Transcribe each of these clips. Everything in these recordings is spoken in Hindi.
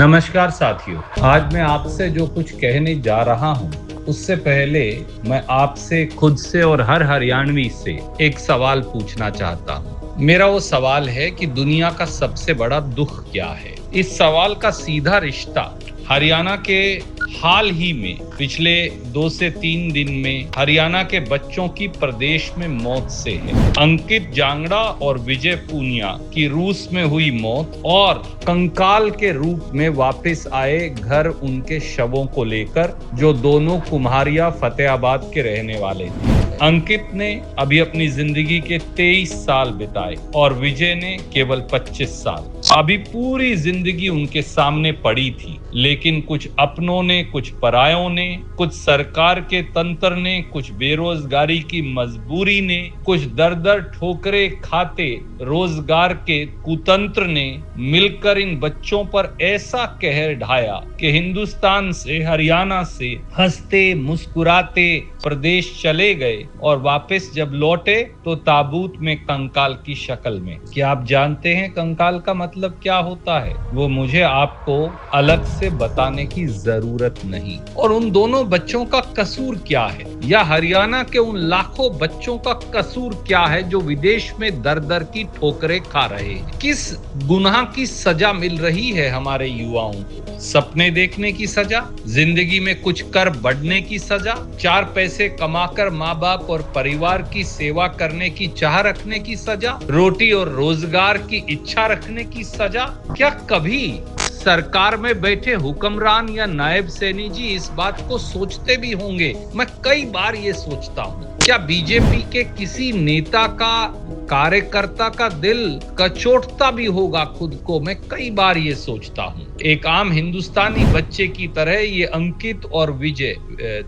नमस्कार साथियों, आज मैं आपसे जो कुछ कहने जा रहा हूँ उससे पहले मैं आपसे खुद से और हर हरियाणवी से एक सवाल पूछना चाहता हूँ। मेरा वो सवाल है कि दुनिया का सबसे बड़ा दुख क्या है। इस सवाल का सीधा रिश्ता हरियाणा के हाल ही में पिछले 2 से 3 दिन में हरियाणा के बच्चों की प्रदेश में मौत से है। अंकित जांगड़ा और विजय पूनिया की रूस में हुई मौत और कंकाल के रूप में वापस आए घर उनके शवों को लेकर, जो दोनों कुम्हारिया फतेहाबाद के रहने वाले थे। अंकित ने अभी अपनी जिंदगी के 23 साल बिताए और विजय ने केवल 25 साल। अभी पूरी जिंदगी उनके सामने पड़ी थी, लेकिन कुछ अपनों ने, कुछ परायों ने, कुछ सरकार के तंत्र ने, कुछ बेरोजगारी की मजबूरी ने, कुछ दर ठोकरे खाते रोजगार के कुतंत्र ने मिलकर इन बच्चों पर ऐसा कहर ढाया कि हिंदुस्तान से, हरियाणा से हंसते मुस्कुराते प्रदेश चले गए और वापस जब लौटे तो ताबूत में कंकाल की शक्ल में। क्या आप जानते हैं कंकाल का मतलब क्या होता है? वो मुझे आपको अलग से बताने की जरूरत नहीं। और उन दोनों बच्चों का कसूर क्या है, या हरियाणा के उन लाखों बच्चों का कसूर क्या है जो विदेश में दर की ठोकरें खा रहे हैं? किस गुनाह की सजा मिल रही है हमारे युवाओं को? सपने देखने की सजा, जिंदगी में कुछ कर बढ़ने की सजा, 4 पैसे कमाकर माँ बाप और परिवार की सेवा करने की चाह रखने की सजा, रोटी और रोजगार की इच्छा रखने की सजा? क्या कभी सरकार में बैठे हुक्मरान या नायब सैनी जी इस बात को सोचते भी होंगे? मैं कई बार ये सोचता हूँ, क्या बीजेपी के किसी नेता का, कार्यकर्ता का दिल कचोटता भी होगा खुद को? मैं कई बार ये सोचता हूँ। एक आम हिंदुस्तानी बच्चे की तरह ये अंकित और विजय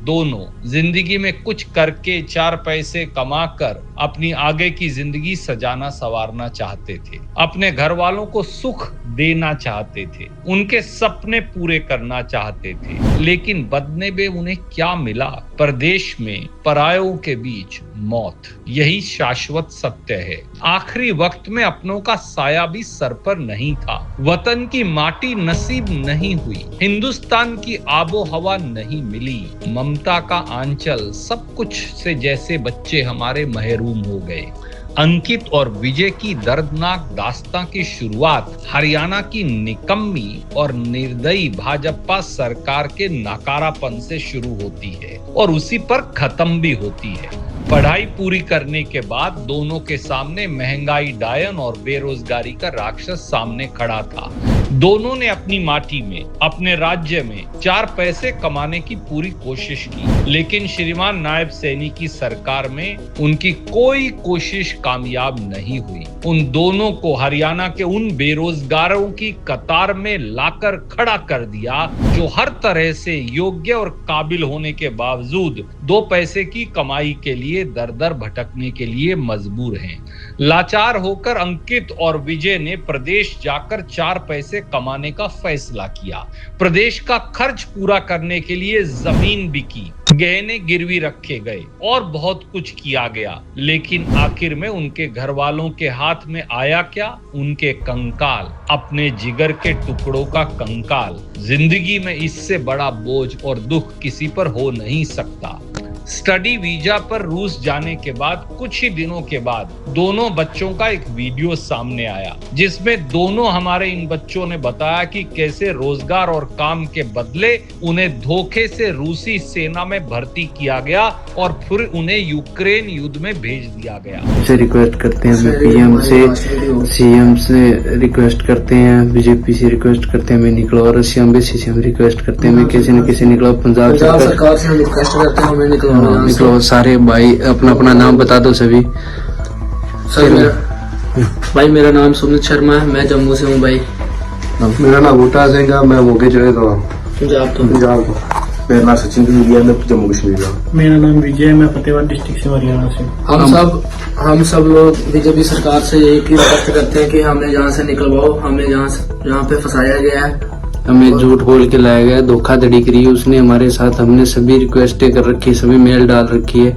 दोनों जिंदगी में कुछ करके 4 पैसे कमाकर अपनी आगे की जिंदगी सजाना संवारना चाहते थे, अपने घर वालों को सुख देना चाहते थे, उनके सपने पूरे करना चाहते थे, लेकिन बदनसीबी उन्हें क्या मिला? प्रदेश में परायों के बीच मौत, यही शाश्वत सत्य है। आखिरी वक्त में अपनों का साया भी सर पर नहीं था, वतन की माटी नसीब नहीं हुई, हिंदुस्तान की आबो हवा नहीं मिली, ममता का आंचल, सब कुछ से जैसे बच्चे हमारे महरूम हो गए। अंकित और विजय की दर्दनाक दास्तां की शुरुआत हरियाणा की निकम्मी और निर्दयी भाजपा सरकार के नकारापन से शुरू होती है और उसी पर खत्म भी होती है। पढ़ाई पूरी करने के बाद दोनों के सामने महंगाई डायन और बेरोजगारी का राक्षस सामने खड़ा था। दोनों ने अपनी माटी में, अपने राज्य में 4 पैसे कमाने की पूरी कोशिश की, लेकिन श्रीमान नायब सैनी की सरकार में उनकी कोई कोशिश कामयाब नहीं हुई। उन दोनों को हरियाणा के उन बेरोजगारों की कतार में लाकर खड़ा कर दिया जो हर तरह से योग्य और काबिल होने के बावजूद 2 पैसे की कमाई के लिए दर भटकने के लिए मजबूर हैं। लाचार होकर अंकित और विजय ने प्रदेश जाकर 4 पैसे कमाने का फैसला किया। प्रदेश का खर्च पूरा करने के लिए जमीन बिकी, गहने गिरवी रखे गए और बहुत कुछ किया गया, लेकिन आखिर में उनके घर वालों के हाथ में आया क्या? उनके कंकाल, अपने जिगर के टुकड़ों का कंकाल। जिंदगी में इससे बड़ा बोझ और दुख किसी पर हो नहीं सकता। स्टडी वीजा पर रूस जाने के बाद कुछ ही दिनों के बाद दोनों बच्चों का एक वीडियो सामने आया, जिसमें दोनों हमारे इन बच्चों ने बताया कि कैसे रोजगार और काम के बदले उन्हें धोखे से रूसी सेना में भर्ती किया गया और फिर उन्हें यूक्रेन युद्ध में भेज दिया गया। से रिक्वेस्ट करते हैं, पीएम से, सीएम से रिक्वेस्ट करते हैं, बीजेपी से रिक्वेस्ट करते हैं मैं निकलो, और रशिया से हम रिक्वेस्ट करते हैं मैं कैसे न कैसे निकलो, पंजाब सरकार से रिक्वेस्ट करते हैं मैं निकलो। सारे भाई अपना अपना नाम बता दो सभी। भाई मेरा नाम सुमित शर्मा है, मैं जम्मू से हूँ। भाई मेरा नाम बूटा सिंह है, मैं मोगे चले तो पंजाब को। मेरा नाम सचिन है, मैं जम्मू कश्मीर का। मेरा नाम विजय है, मैं फतेहाबाद डिस्ट्रिक्ट से, हरियाणा से। हम सब लोग बीजेपी सरकार से यही रिक्वेस्ट करते हैं कि हमें यहाँ से निकलवाओ, हमें यहाँ पे फंसाया गया है, हमें झूठ बोल के लाया गया, धोखाधड़ी करी उसने हमारे साथ। हमने सभी रिक्वेस्टें कर रखी, सभी मेल डाल रखी है।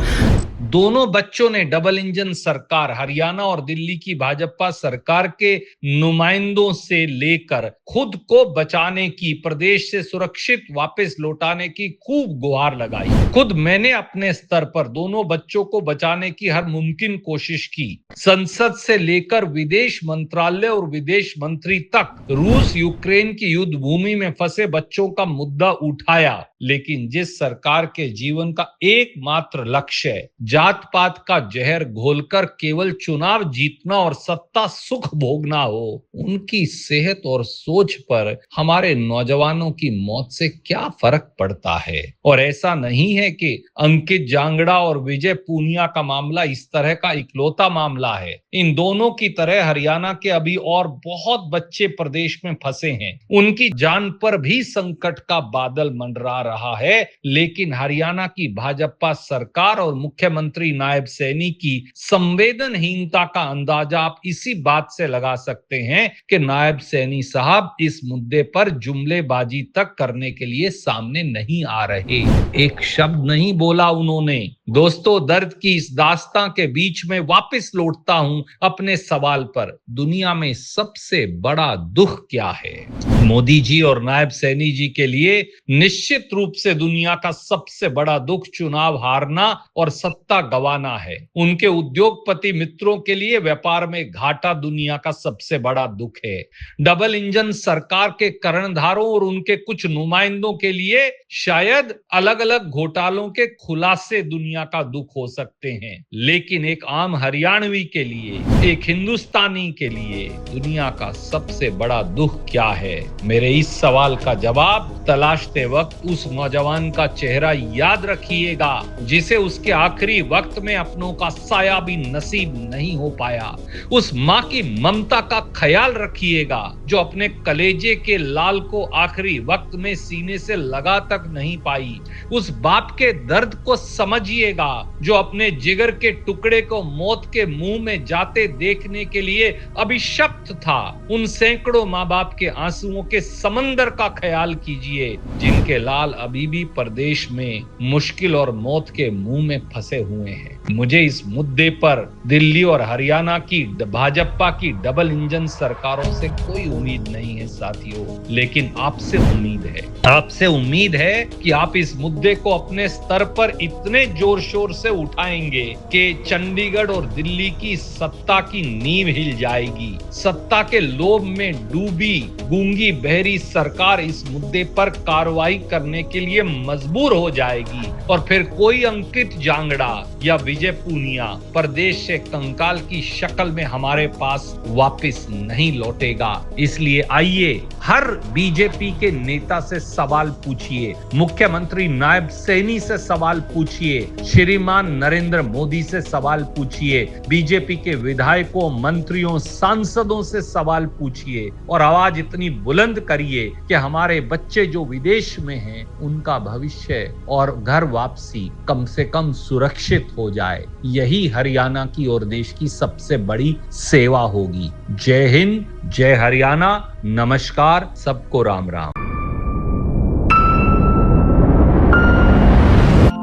दोनों बच्चों ने डबल इंजन सरकार, हरियाणा और दिल्ली की भाजपा सरकार के नुमाइंदों से लेकर खुद को बचाने की, प्रदेश से सुरक्षित वापस लौटाने की खूब गुहार लगाई। खुद मैंने अपने स्तर पर दोनों बच्चों को बचाने की हर मुमकिन कोशिश की। संसद से लेकर विदेश मंत्रालय और विदेश मंत्री तक रूस यूक्रेन की युद्ध भूमि में फंसे बच्चों का मुद्दा उठाया। लेकिन जिस सरकार के जीवन का एकमात्र लक्ष्य है जात पात का जहर घोलकर केवल चुनाव जीतना और सत्ता सुख भोगना हो, उनकी सेहत और सोच पर हमारे नौजवानों की मौत से क्या फर्क पड़ता है। और ऐसा नहीं है कि अंकित जांगड़ा और विजय पूनिया का मामला इस तरह का इकलौता मामला है। इन दोनों की तरह हरियाणा के अभी और बहुत बच्चे प्रदेश में फंसे हैं। उनकी जान पर भी संकट का बादल मंडरा रहा है। लेकिन हरियाणा की भाजपा सरकार और मुख्यमंत्री नायब सैनी की संवेदनहीनता का अंदाजा आप इसी बात से लगा सकते हैं कि नायब सैनी साहब इस मुद्दे पर जुमलेबाजी तक करने के लिए सामने नहीं आ रहे। एक शब्द नहीं बोला उन्होंने। दोस्तों, दर्द की इस दास्तां के बीच में वापस लौटता हूं अपने सवाल पर, दुनिया में सबसे बड़ा दुख क्या है? मोदी जी और नायब सैनी जी के लिए निश्चित रूप से दुनिया का सबसे बड़ा दुख चुनाव हारना और सत्ता गंवाना है। उनके उद्योगपति मित्रों के लिए व्यापार में घाटा दुनिया का सबसे बड़ा दुख है। डबल इंजन सरकार के कर्णधारों और उनके कुछ नुमाइंदों के लिए शायद अलग अलग घोटालों के खुलासे दुनिया का दुख हो सकते हैं। लेकिन एक आम हरियाणवी के लिए, एक हिंदुस्तानी के लिए दुनिया का सबसे बड़ा दुख क्या है? मेरे इस सवाल का जवाब तलाशते वक्त उस नौजवान का चेहरा याद रखिएगा जिसे उसके आखिरी वक्त में अपनों का साया भी नसीब नहीं हो पाया। उस माँ की ममता का ख्याल रखिएगा जो अपने कलेजे के लाल को आखिरी वक्त में सीने से लगा तक नहीं पाई। उस बाप के दर्द को समझिएगा जो अपने जिगर के टुकड़े को मौत के मुंह में जाते देखने के लिए अभिशप्त था। उन सैकड़ों माँ बाप के आंसुओं के समंदर का ख्याल कीजिए जिनके लाल अभी भी प्रदेश में मुश्किल और मौत के मुंह में फंसे हुए हैं। मुझे इस मुद्दे पर दिल्ली और हरियाणा की भाजपा की डबल इंजन सरकारों से कोई उम्मीद नहीं है साथियों, लेकिन आपसे उम्मीद है। आपसे उम्मीद है कि आप इस मुद्दे को अपने स्तर पर इतने जोर शोर से उठाएंगे कि चंडीगढ़ और दिल्ली की सत्ता की नींव हिल जाएगी। सत्ता के लोभ में डूबी गूंगी बहरी सरकार इस मुद्दे पर कार्रवाई करने के लिए मजबूर हो जाएगी और फिर कोई अंकित जांगड़ा या विजय पूनिया प्रदेश से कंकाल की शक्ल में हमारे पास वापस नहीं लौटेगा। इसलिए आइए हर बीजेपी के नेता से सवाल पूछिए, मुख्यमंत्री नायब सैनी से सवाल पूछिए, श्रीमान नरेंद्र मोदी से सवाल पूछिए, बीजेपी के विधायकों, मंत्रियों, सांसदों से सवाल पूछिए और आवाज इतनी बुलंद करिए कि हमारे बच्चे जो विदेश में हैं उनका भविष्य और घर वापसी कम से कम सुरक्षित हो जाए। यही हरियाणा की और देश की सबसे बड़ी सेवा होगी। जय हिंद, जय हरियाणा, नमस्कार, सबको राम राम।